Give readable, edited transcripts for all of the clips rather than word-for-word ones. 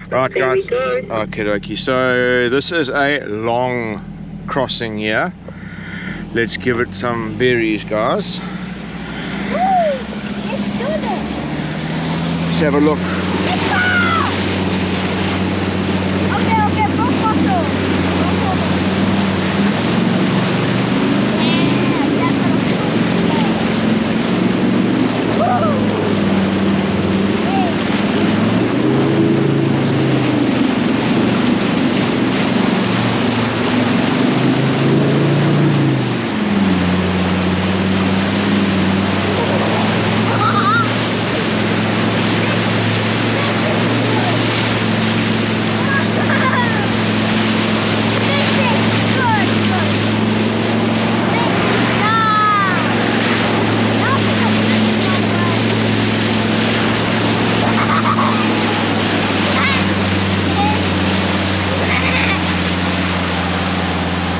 Right guys, okay, so this is a long crossing here. Let's give it some berries, guys. Woo! Let's do this. Let's have a look. Okay, go photo.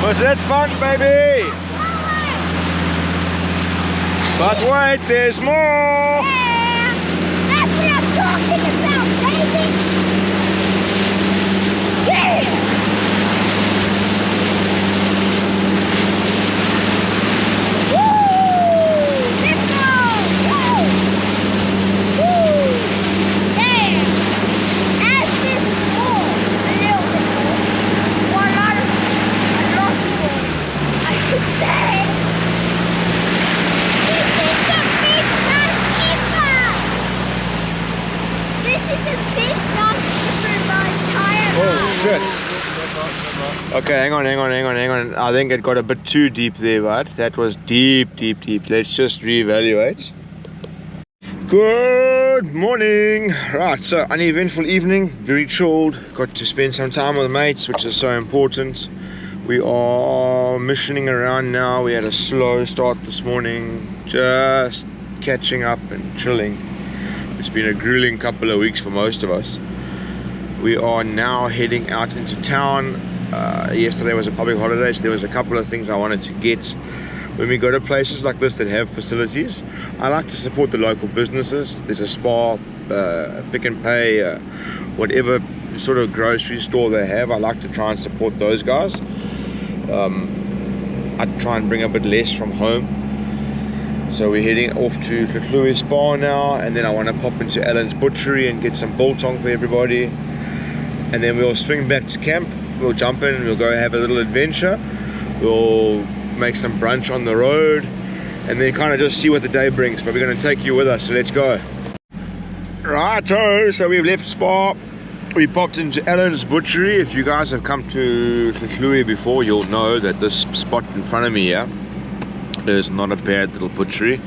Was that fun, baby? But wait, there's more! Yeah, that's what I'm talking about, baby! Yeah! Woo! Let's go! Woo! Woo! Yeah! Add this more, a little bit more. Or a lot more, I could say. This is the fish not for my entire Oh life. shit! Okay, hang on. I think it got a bit too deep there, but that was deep. Let's just reevaluate. Good morning. Right, so uneventful evening, very chilled. Got to spend some time with mates, which is so important. We are missioning around now. We had a slow start this morning, just catching up and chilling. It's been a grueling couple of weeks for most of us. We are now heading out into town. Yesterday was a public holiday, so there was a couple of things I wanted to get. When we go to places like this that have facilities, I like to support the local businesses. There's a Spar, Pick and Pay, whatever sort of grocery store they have, I like to try and support those guys. I'd try and bring a bit less from home. So we're heading off to Glamping Spa now, and then I want to pop into Alan's Butchery and get some biltong for everybody. And then we'll swing back to camp. We'll jump in, we'll go have a little adventure. We'll make some brunch on the road, and then kind of just see what the day brings. But we're going to take you with us, so let's go. Righto, so we've left Spa. We popped into Alan's Butchery. If you guys have come to Glamping before, you'll know that this spot in front of me here is not a bad little butchery.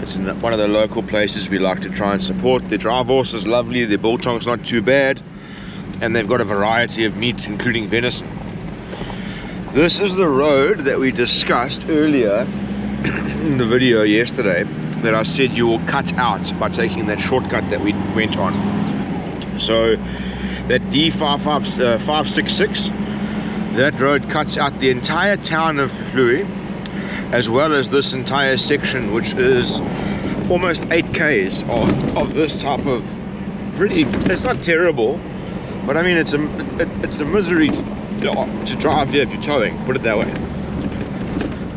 It's in one of the local places we like to try and support. Their dry horse is lovely, their biltong's not too bad, and they've got a variety of meat, including venison. This is the road that we discussed earlier in the video yesterday, that I said you will cut out by taking that shortcut that we went on. So that D566, that road cuts out the entire town of Glamping, as well as this entire section, which is almost 8 k's of this type of pretty, it's not terrible, but I mean it's a misery to drive here if you're towing, put it that way.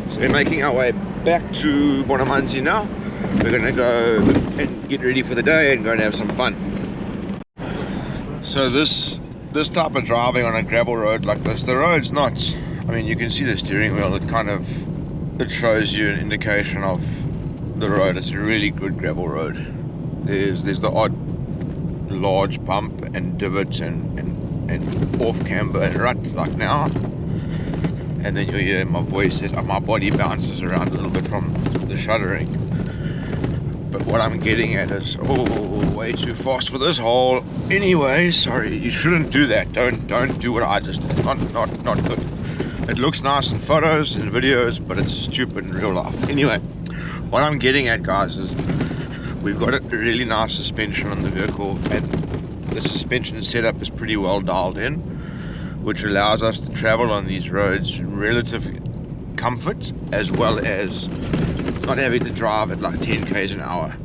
So we're making our way back to Bonamanzi now. We're gonna go and get ready for the day and go and have some fun. So this type of driving on a gravel road like this, the road's not, I mean, you can see the steering wheel, it shows you an indication of the road. It's a really good gravel road. There's the odd large bump and divot and off camber and rut like now, and then you hear my voice as my body bounces around a little bit from the shuddering. But what I'm getting at is, way too fast for this hole. Anyway, sorry, you shouldn't do that. Don't do what I just did. Not good. It looks nice in photos and videos, but it's stupid in real life. Anyway, what I'm getting at, guys, is we've got a really nice suspension on the vehicle, and the suspension setup is pretty well dialed in, which allows us to travel on these roads in relative comfort, as well as not having to drive at like 10 k's an hour.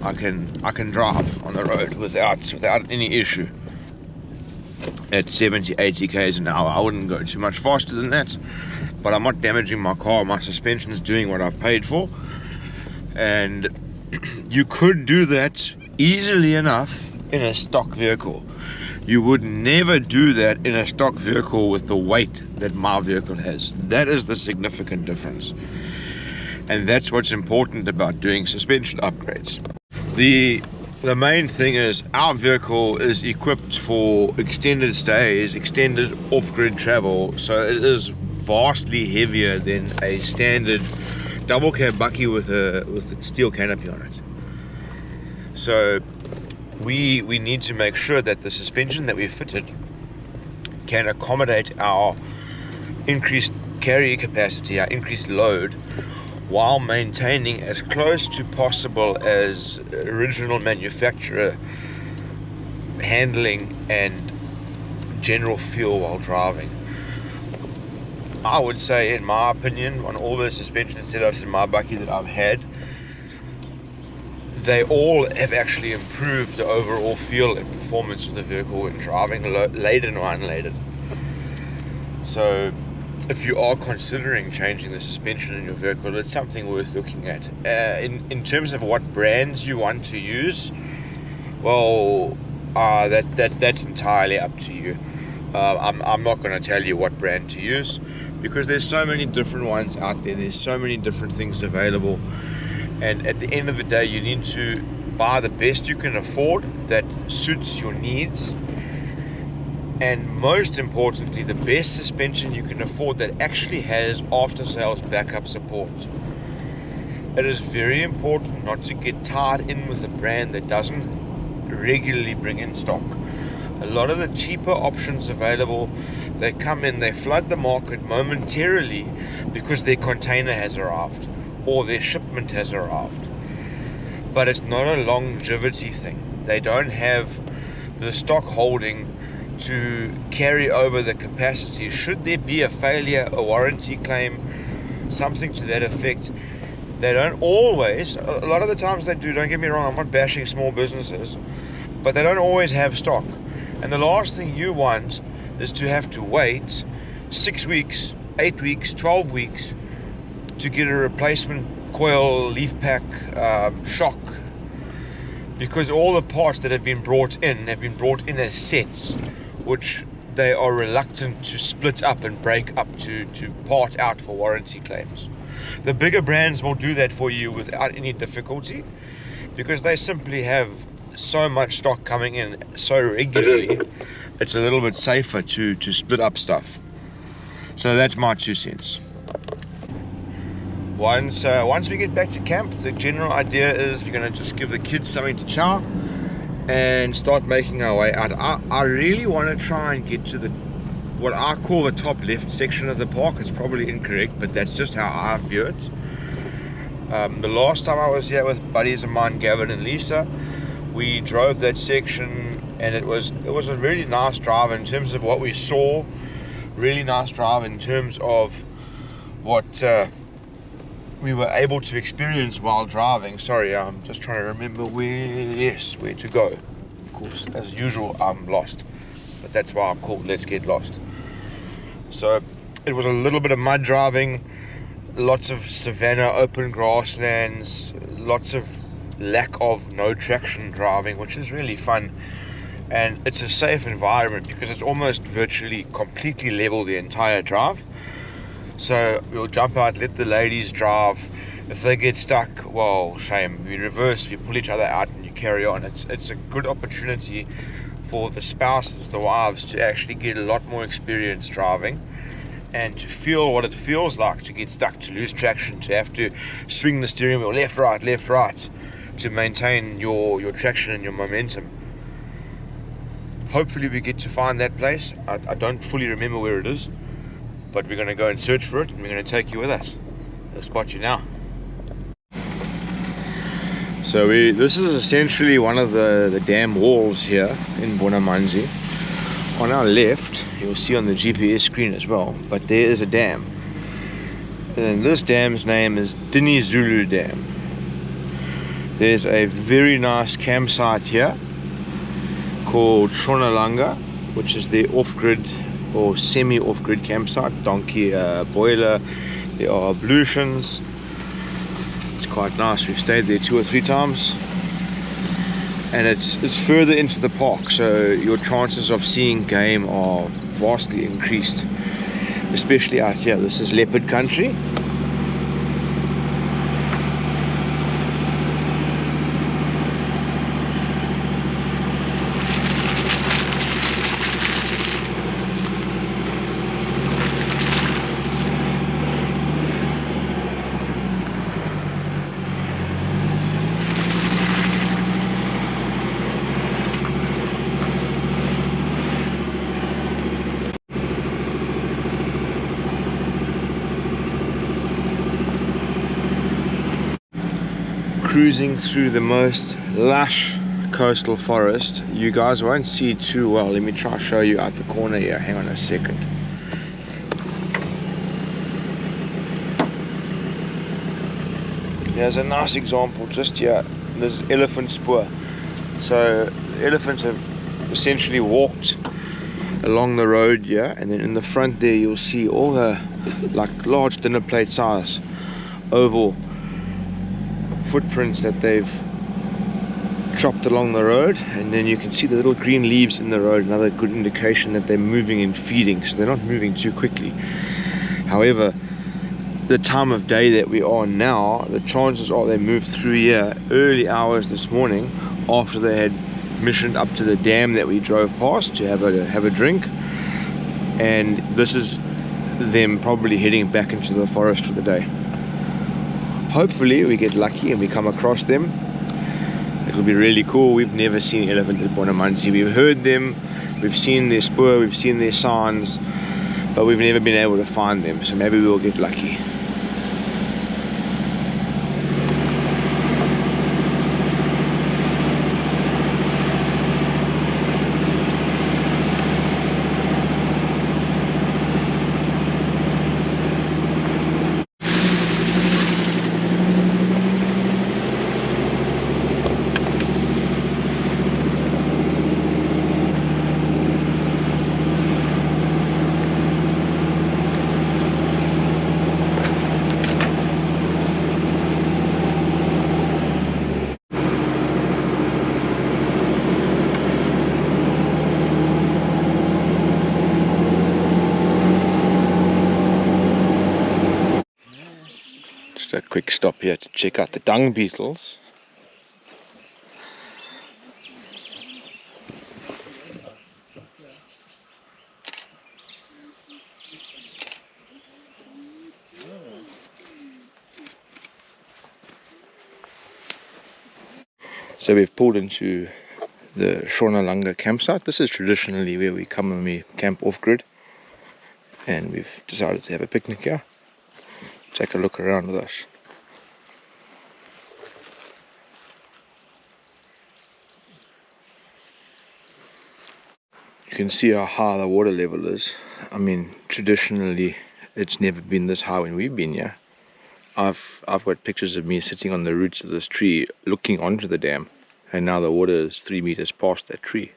I can drive on the road without any issue. at 70, 80 k's an hour. I wouldn't go too much faster than that, but I'm not damaging my car. My suspension's doing what I've paid for, and you could do that easily enough in a stock vehicle. You would never do that in a stock vehicle with the weight that my vehicle has. That is the significant difference, and that's what's important about doing suspension upgrades. The main thing is our vehicle is equipped for extended stays, extended off-grid travel, so it is vastly heavier than a standard double cab bucky with a steel canopy on it. So we need to make sure that the suspension that we fitted can accommodate our increased carry capacity, our increased load, while maintaining as close to possible as original manufacturer handling and general feel while driving. I would say, in my opinion, on all the suspension setups in my bucky that I've had, they all have actually improved the overall feel and performance of the vehicle when driving laden or unladen. So if you are considering changing the suspension in your vehicle, it's something worth looking at. In terms of what brands you want to use, well, that's entirely up to you. I'm not going to tell you what brand to use, because there's so many different ones out there. There's so many different things available, and at the end of the day, you need to buy the best you can afford that suits your needs, and most importantly, the best suspension you can afford that actually has after-sales backup support. It is very important not to get tied in with a brand that doesn't regularly bring in stock. A lot of the cheaper options available, they come in, they flood the market momentarily because their container has arrived or their shipment has arrived. But it's not a longevity thing. They don't have the stock holding to carry over the capacity. Should there be a failure, a warranty claim, something to that effect, they don't always, a lot of the times they do, don't get me wrong, I'm not bashing small businesses, but they don't always have stock. And the last thing you want is to have to wait 6 weeks, 8 weeks, 12 weeks to get a replacement coil, leaf pack, shock, because all the parts that have been brought in as sets, which they are reluctant to split up and break up to part out for warranty claims. The bigger brands will do that for you without any difficulty, because they simply have so much stock coming in so regularly. It's a little bit safer to split up stuff. So that's my 2 cents. Once we get back to camp, the general idea is we're going to just give the kids something to chow and start making our way out. I really want to try and get to what I call the top left section of the park. It's probably incorrect, but that's just how I view it. The last time I was here with buddies of mine, Gavin and Lisa, we drove that section, and it was a really nice drive in terms of what we saw. Really nice drive in terms of what we were able to experience while driving. Sorry, I'm just trying to remember where to go. Of course, as usual, I'm lost, but that's why I'm called Let's Get Lost. So it was a little bit of mud driving, lots of savanna, open grasslands, lots of lack of no traction driving, which is really fun, and it's a safe environment because it's almost virtually completely level the entire drive. So we'll jump out, let the ladies drive. If they get stuck, well, shame. We reverse, we pull each other out, and you carry on. It's a good opportunity for the spouses, the wives, to actually get a lot more experience driving and to feel what it feels like to get stuck, to lose traction, to have to swing the steering wheel left, right, to maintain your traction and your momentum. Hopefully we get to find that place. I don't fully remember where it is, but we're going to go and search for it, and we're going to take you with us. I'll spot you now. So this is essentially one of the dam walls here in Bonamanzi. On our left, you'll see on the GPS screen as well, but there is a dam. And this dam's name is Dini Zulu Dam. There's a very nice campsite here called Shonalanga, which is the off-grid or semi-off-grid campsite. Donkey boiler, there are ablutions. It's quite nice. We've stayed there 2 or 3 times, and it's further into the park, so your chances of seeing game are vastly increased, especially out here. This is leopard country. Cruising through the most lush coastal forest. You guys won't see it too well. Let me try to show you out the corner here. Hang on a second. There's a nice example just here. There's elephant spoor. So elephants have essentially walked along the road here, and then in the front there you'll see all the like large dinner plate size oval footprints that they've chopped along the road, and then you can see the little green leaves in the road, another good indication that they're moving and feeding, so they're not moving too quickly. However, the time of day that we are now, the chances are they moved through here early hours this morning after they had missioned up to the dam that we drove past to have a drink, and this is them probably heading back into the forest for the day. Hopefully we get lucky and we come across them. It'll be really cool. We've never seen elephant at Bonamanzi. We've heard them, we've seen their spoor, we've seen their signs, but we've never been able to find them, so maybe we'll get lucky. A quick stop here to check out the dung beetles. So we've pulled into the Shonalanga campsite. This is traditionally where we come when we camp off-grid, and we've decided to have a picnic here. Take a look around with us. You can see how high the water level is. I mean, traditionally it's never been this high when we've been here. I've got pictures of me sitting on the roots of this tree looking onto the dam, and now the water is 3 meters past that tree.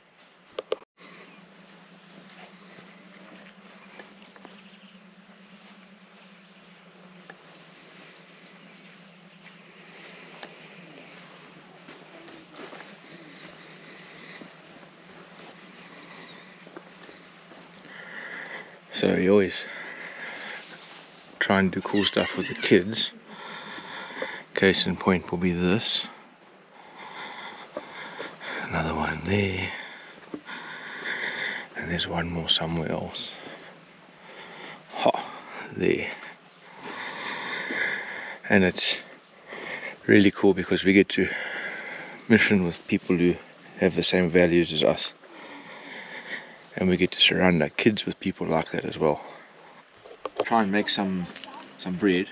So you always try and do cool stuff with the kids. Case in point will be this. Another one there. And there's one more somewhere else. Ha, there. And it's really cool because we get to mission with people who have the same values as us. And we get to surround our kids with people like that as well. Try and make some bread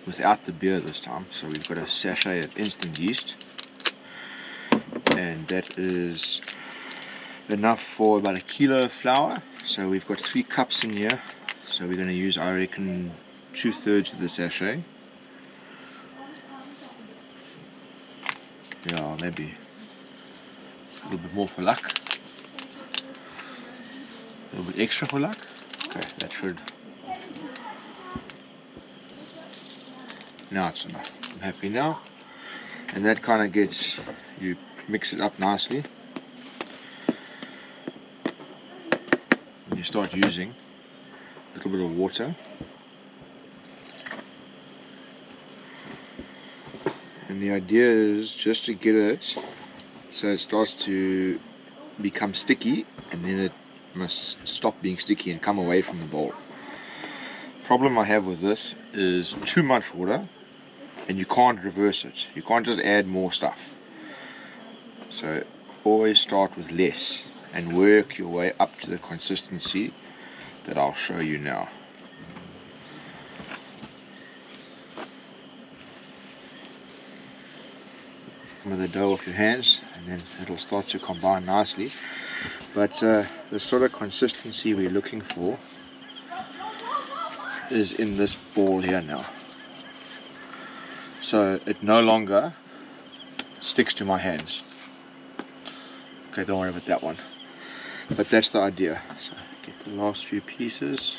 without the beer this time. So we've got a sachet of instant yeast, and that is enough for about 1 kilo of flour. So we've got 3 cups in here, so we're going to use, I reckon, 2/3 of the sachet. Yeah, maybe a little bit more for luck. A little bit extra for luck. Okay, that should. Now it's enough. I'm happy now. And that kind of gets, you mix it up nicely. And you start using a little bit of water. And the idea is just to get it so it starts to become sticky, and then it must stop being sticky and come away from the bowl. Problem I have with this is too much water, and you can't reverse it. You can't just add more stuff. So always start with less and work your way up to the consistency that I'll show you now. With the dough off your hands, and then it'll start to combine nicely. But the sort of consistency we're looking for is in this ball here now. So it no longer sticks to my hands. Okay, don't worry about that one. But that's the idea. So get the last few pieces.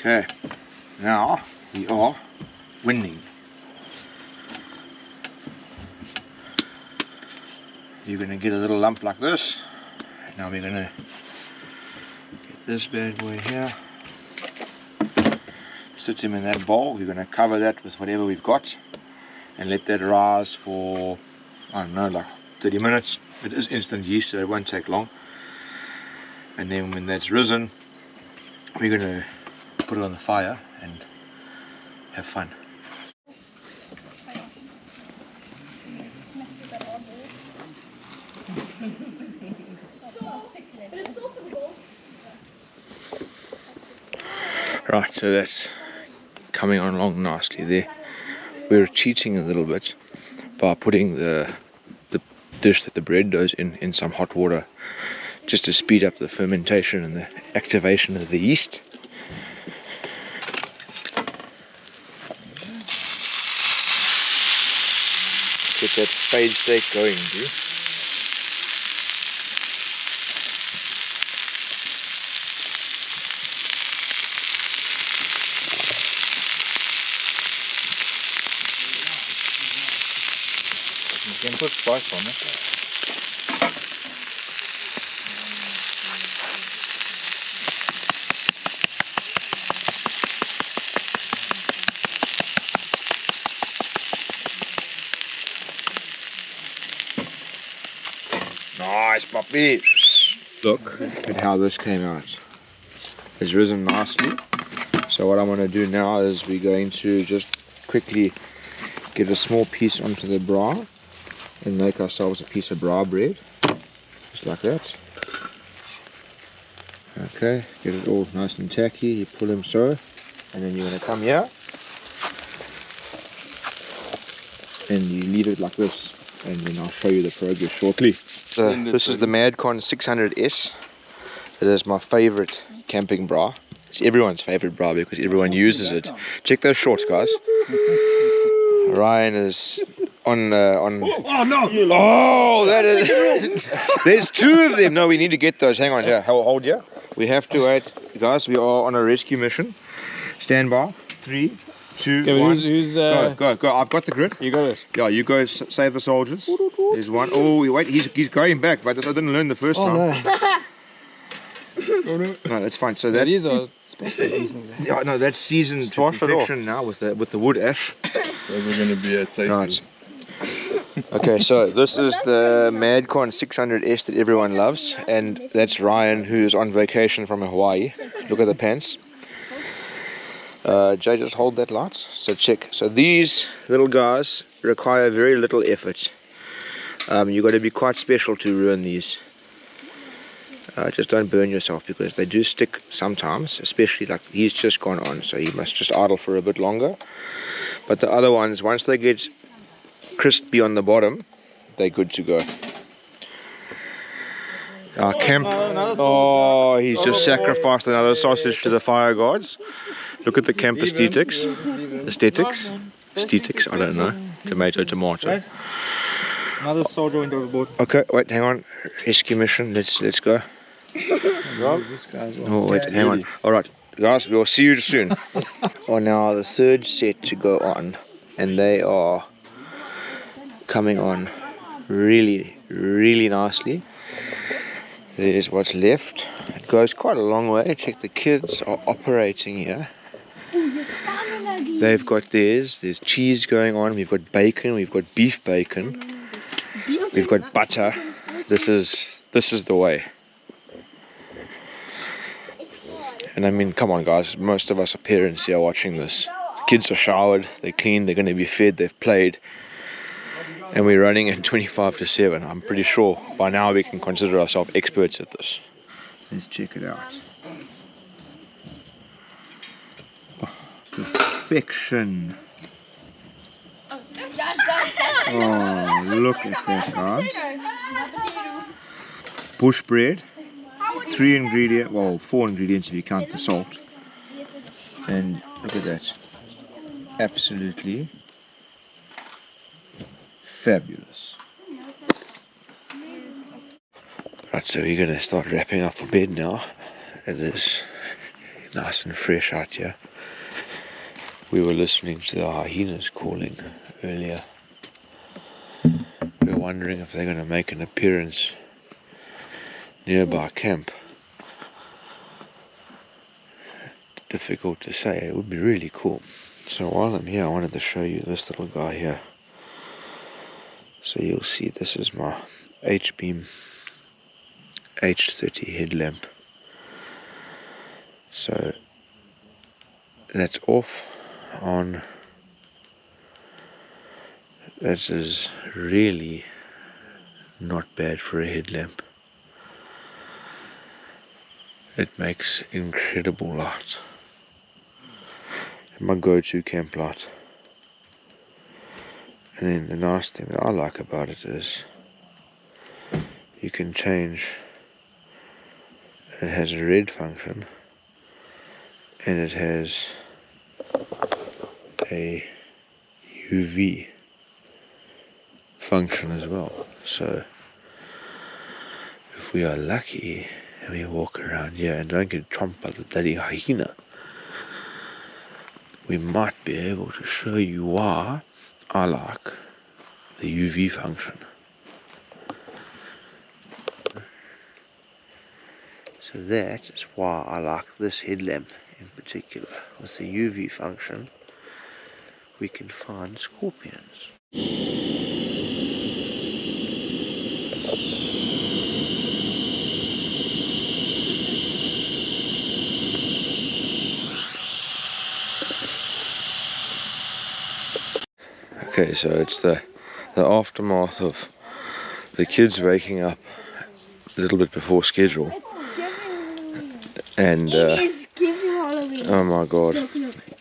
Okay, now we are winning. You're going to get a little lump like this. Now we're going to get this bad boy here. Sit him in that bowl. We're going to cover that with whatever we've got and let that rise for, I don't know, like 30 minutes. It is instant yeast, so it won't take long. And then when that's risen, we're going to put it on the fire and have fun. Right, so that's coming on along nicely there. We're cheating a little bit by putting the dish that the bread does in some hot water, just to speed up the fermentation and the activation of the yeast. Get that spade steak going, dude. You can put spice on it. Nice puppy. Look at how this came out. It's risen nicely. So what I'm going to do now is we're going to just quickly get a small piece onto the braai and make ourselves a piece of braai bread. Just like that. Okay, get it all nice and tacky. You pull them so. And then you're going to come here. And you leave it like this. And then I'll show you the progress shortly. So this is the Madcon 600S. It is my favorite camping braai. It's everyone's favorite braai because everyone uses it. Check those shorts, guys. Ryan is on. Oh no! Oh, that is. There's two of them. No, we need to get those. Hang on, yeah. Hold here. We have to wait, guys. We are on a rescue mission. Stand by. 3, 2, 1. Go. I've got the grid. You got it. Yeah, you go save the soldiers. There's one. Oh, wait, he's going back, but I didn't learn the first time. No. No, that's fine. So That is a special season. yeah, no, that's seasoned to perfection now with the wood ash. Those are going to be a taste. Right. Okay, so this is the Madcon 600S that everyone loves, and that's Ryan, who is on vacation from Hawaii. Look at the pants. Jay, just hold that light. So check. So these little guys require very little effort. You've got to be quite special to ruin these. Just don't burn yourself because they do stick sometimes, especially like he's just gone on, so you must just idle for a bit longer. But the other ones, once they get crispy on the bottom, they're good to go. Our camp. Oh, he's just sacrificed another sausage to the fire gods. Look at the camp aesthetics. Aesthetics? Aesthetics? I don't know. Tomato, tomato. Another soldier into the boat. Okay, wait, hang on. Rescue mission. Let's go. This guy's Oh, wait, hang on. Alright, guys, we'll see you soon. Oh, now the third set to go on, and they are coming on really, really nicely. There's what's left. It goes quite a long way. Check, the kids are operating here. They've got theirs. There's cheese going on. We've got bacon. We've got beef bacon. We've got butter. This is the way. And I mean, come on guys, most of us are parents here watching this. The kids are showered, they're clean, they're going to be fed, they've played. And we're running at 25 to 7. I'm pretty sure by now we can consider ourselves experts at this. Let's check it out. Oh, perfection. Oh, look at that, guys. Bush bread. 4 ingredients if you count the salt. And look at that. Absolutely fabulous. Right, so we're going to start wrapping up for bed now. It is nice and fresh out here. We were listening to the hyenas calling earlier. We were wondering if they're going to make an appearance nearby camp. Difficult to say. It would be really cool. So while I'm here, I wanted to show you this little guy here. So you'll see this is my H-beam H30 headlamp. So that's off on. This is really not bad for a headlamp. It makes incredible light. My go-to camp light. And then the nice thing that I like about it is you can change. It has a red function and it has a UV function as well. So if we are lucky and we walk around here and don't get chomped by the bloody hyena, we might be able to show you why I like the UV function. So that is why I like this headlamp in particular. With the UV function, we can find scorpions. Okay, so it's the aftermath of the kids waking up a little bit before schedule. And It is giving Halloween. oh my god,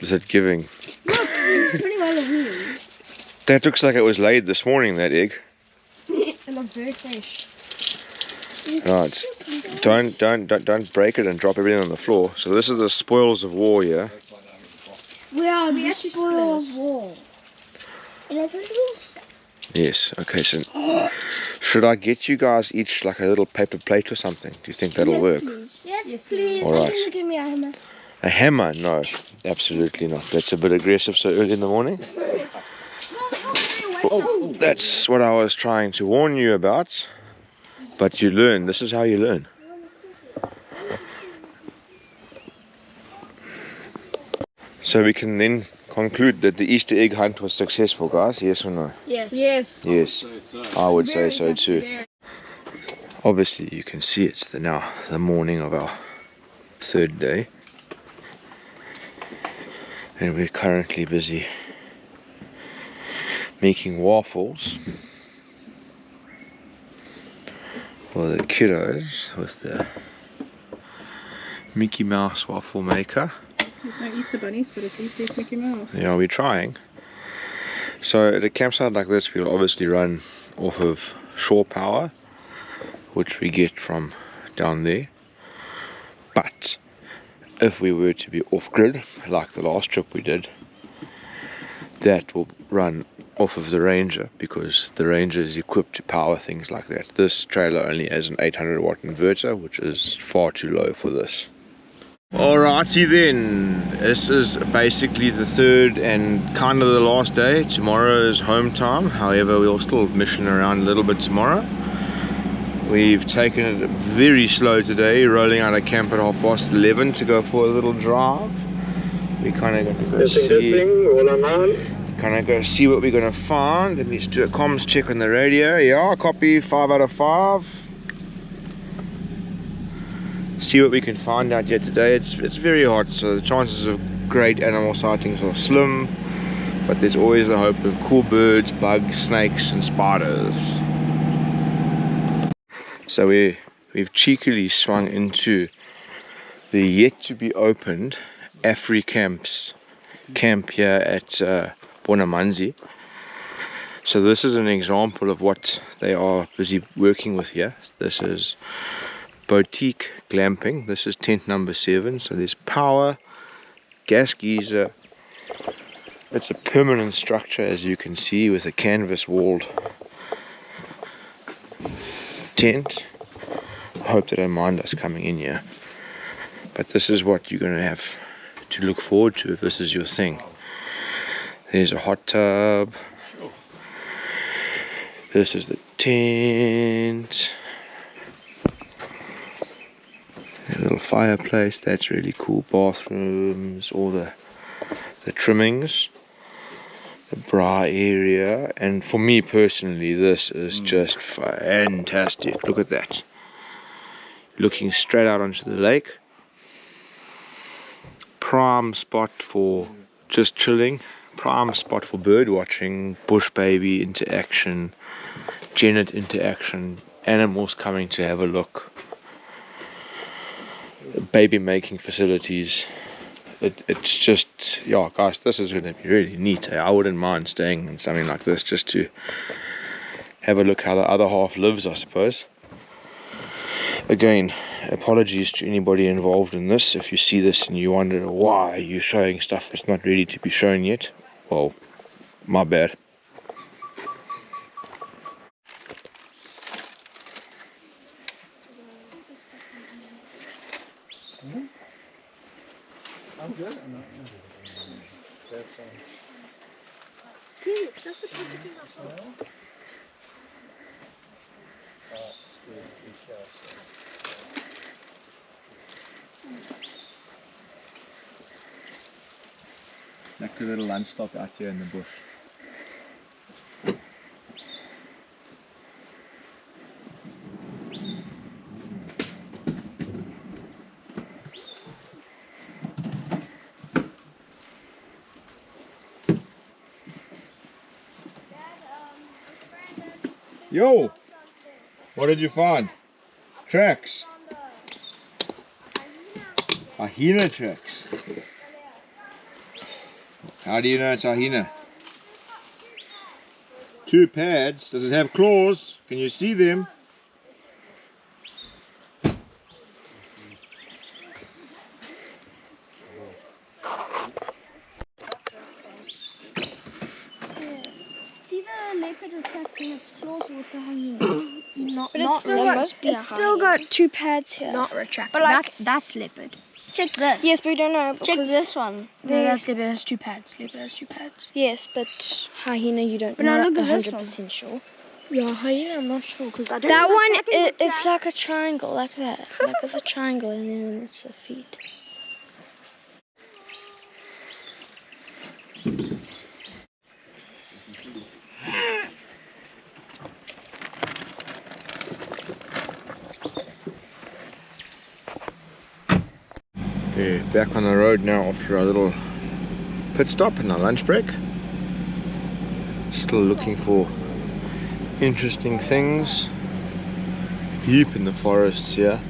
is it giving? Look, it's pretty Halloween. That looks like it was laid this morning, that egg. It looks very fresh. Right, don't break it and drop everything on the floor. So this is the spoils of war here. We are the spoil of war. And it's little stuff. Yes, okay, so should I get you guys each like a little paper plate or something? Do you think that'll work? Please. Yes, please. All right. Can you give me a hammer? A hammer? No, absolutely not. That's a bit aggressive so early in the morning. Oh, that's what I was trying to warn you about. But you learn. This is how you learn. So we can then conclude that the Easter egg hunt was successful, guys. Yes or no? Yes. Yes. Yes, I would say so too. Obviously, you can see it's now the morning of our third day. And we're currently busy making waffles for the kiddos with the Mickey Mouse waffle maker. There's no Easter bunnies, but at least there's Mickey Mouse. Yeah, we're trying. So at a campsite like this, we'll obviously run off of shore power, which we get from down there. But if we were to be off-grid, like the last trip we did, that will run off of the Ranger, because the Ranger is equipped to power things like that. This trailer only has an 800 watt inverter, which is far too low for this. Alrighty then, this is basically the third and kind of the last day. Tomorrow is home time, however we'll still mission around a little bit tomorrow. We've taken it very slow today, rolling out of camp at 11:30 to go for a little drive. We're kind of going to go see what we're going to find. Let me just do a comms check on the radio. Yeah, copy, 5 out of 5. See what we can find out here today. It's very hot, so the chances of great animal sightings are slim, but there's always the hope of cool birds, bugs, snakes and spiders. So we've cheekily swung into the yet to be opened Afri camp here at Bonamanzi. So this is an example of what they are busy working with here. This is boutique glamping. This is tent number 7. So there's power, gas geyser. It's a permanent structure, as you can see, with a canvas walled tent. I hope they don't mind us coming in here, but this is what you're going to have to look forward to if this is your thing. There's a hot tub. This is the tent. A little fireplace, that's really cool. Bathrooms, all the trimmings, the braai area, and for me personally, this is just fantastic. Look at that, looking straight out onto the lake. Prime spot for just chilling, prime spot for bird watching, bush baby interaction, genet interaction, animals coming to have a look, baby making facilities. It's just, yeah guys, this is going to be really neat. I wouldn't mind staying in something like this just to have a look how the other half lives, I suppose. Again, apologies to anybody involved in this. If you see this and you wonder why you're showing stuff that's not ready to be shown yet, well, my bad. I'm good. Like a little lunch stop out here in the bush. Yo! What did you find? Tracks. Hyena tracks. How do you know it's a hyena? 2 pads. Does it have claws? Can you see them? It's either a leopard retracting its claws or it's a hyena. But It's still got 2 pads here. Not retracted. But like- that's leopard. Check this. Yes, but we don't know. Check this one. No, That's leopard has 2 pads. Leopard has 2 pads. Yes, but hyena you don't But now know look at this 100% sure. Yeah, hyena. I'm not sure because I don't. That know one, exactly it's like a triangle, like that. Like it's a triangle and then it's the feet. Okay, back on the road now after our little pit stop and our lunch break. Still looking for interesting things deep in the forests here.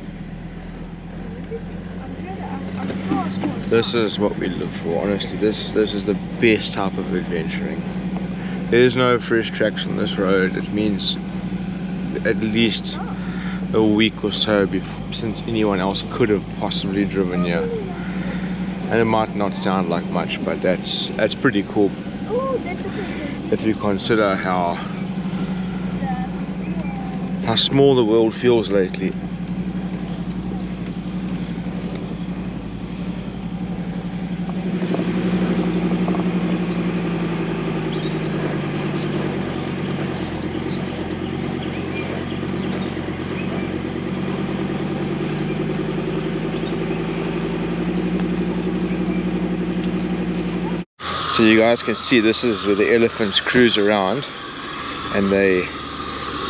This is what we live for, honestly. This is the best type of adventuring. There's no fresh tracks on this road. It means at least a week or so since anyone else could have possibly driven here. And it might not sound like much, but that's pretty cool Oh, that's a good if you consider how small the world feels lately. So you guys can see this is where the elephants cruise around, and they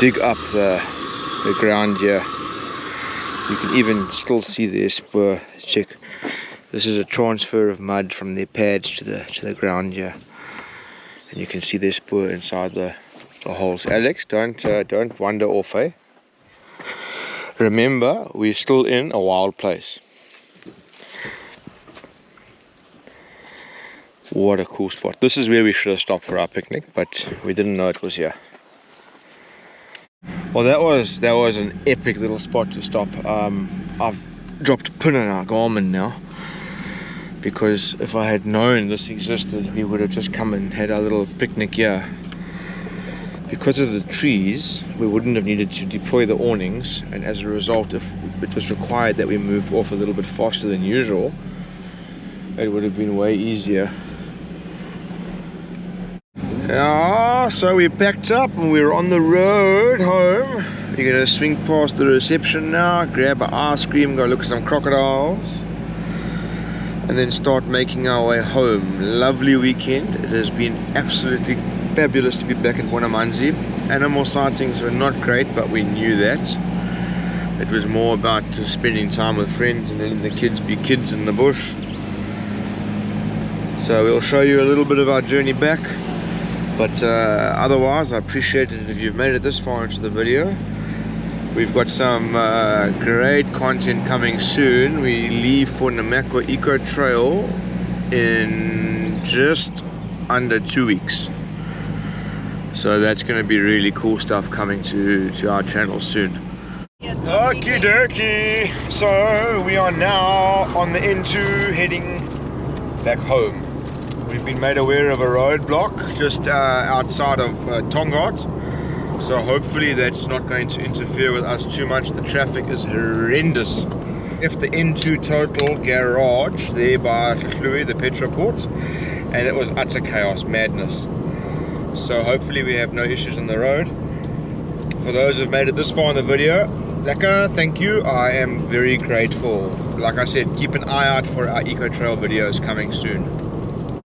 dig up the ground here. You can even still see their spur. Check, this is a transfer of mud from their pads to the ground here, and you can see their spur inside the holes. Alex, don't wander off, eh? Remember, we're still in a wild place. What a cool spot. This is where we should have stopped for our picnic, but we didn't know it was here. Well, that was an epic little spot to stop. I've dropped a pin in our Garmin now, because if I had known this existed, we would have just come and had our little picnic here. Because of the trees, we wouldn't have needed to deploy the awnings, and as a result, if it was required that we moved off a little bit faster than usual, it would have been way easier. Yeah, so we packed up and we're on the road home. We're gonna swing past the reception now, grab an ice cream, go look at some crocodiles, and then start making our way home. Lovely weekend. It has been absolutely fabulous to be back in Bonamanzi. Animal sightings were not great, but we knew that. It was more about just spending time with friends and letting the kids be kids in the bush. So we'll show you a little bit of our journey back. But otherwise, I appreciate it if you've made it this far into the video. We've got some great content coming soon. We leave for Namakwa Eco Trail in just under 2 weeks. So that's going to be really cool stuff coming to our channel soon. Okie dokie. So we are now on the N2 heading back home. We've been made aware of a roadblock just outside of Tongaat, so hopefully that's not going to interfere with us too much. The traffic is horrendous. Left the N2 Total garage there by Tlui, the Petroport, and it was utter chaos, madness. So hopefully we have no issues on the road. For those who've made it this far in the video, lekker, thank you. I am very grateful. Like I said, keep an eye out for our Eco Trail videos coming soon.